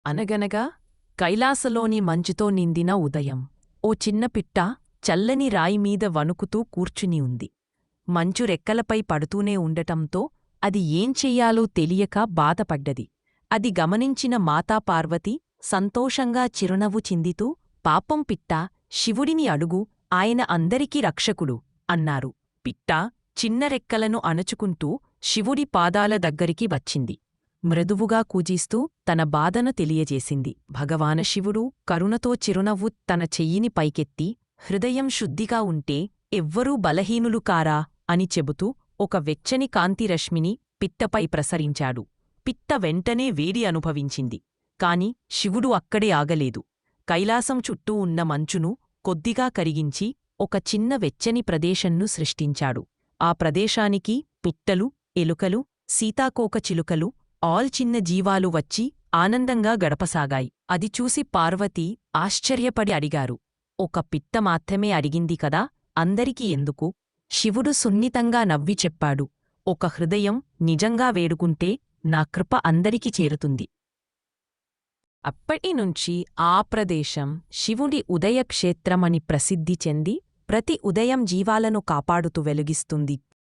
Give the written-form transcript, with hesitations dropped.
అనగనగా కైలాసలోని మంచుతో నిండిన ఉదయం. ఓ చిన్న పిట్ట చల్లని రాయిమీద వణుకుతూ కూర్చుని ఉంది. మంచు రెక్కలపై పడుతూనే ఉండటంతో అది ఏం చెయ్యాలో తెలియక బాధపడ్డది. అది గమనించిన మాతా పార్వతి సంతోషంగా చిరునవ్వు చిందితూ, పాపం పిట్టా, శివుడిని అడుగు, ఆయన అందరికీ రక్షకుడు అన్నారు. పిట్ట చిన్న రెక్కలను అణచుకుంటూ శివుడి పాదాల దగ్గరికి వచ్చింది. మృదువుగా కూజిస్తూ తన బాధను తెలియజేసింది. భగవాన శివుడు కరుణతో చిరునవ్వు తన చెయ్యిని పైకెత్తి, హృదయం శుద్ధిగా ఉంటే ఎవ్వరూ బలహీనులు కారా అని చెబుతూ ఒక వెచ్చని కాంతిరశ్మిని పిట్టపై ప్రసరించాడు. పిట్ట వెంటనే వేడి అనుభవించింది. కాని శివుడు అక్కడే ఆగలేదు. కైలాసం చుట్టూ ఉన్న మంచును కొద్దిగా కరిగించి ఒక చిన్న వెచ్చని ప్రదేశంను సృష్టించాడు. ఆ ప్రదేశానికి పిట్టలు, ఎలుకలు, సీతాకోకచిలుకలు, చిన్న జీవాలు వచ్చి ఆనందంగా గడపసాగాయి. అది చూసి పార్వతీ ఆశ్చర్యపడి అడిగారు, ఒక పిట్ట మాత్రమే అడిగింది కదా, అందరికీ ఎందుకు? శివుడు సున్నితంగా నవ్వి చెప్పాడు, ఒక హృదయం నిజంగా వేడుకుంటే నా కృప అందరికీ చేరుతుంది. అప్పటినుంచి ఆ ప్రదేశం శివుడి ఉదయక్షేత్రమని ప్రసిద్ధి చెంది ప్రతి ఉదయం జీవాలను కాపాడుతూ వెలుగిస్తుంది.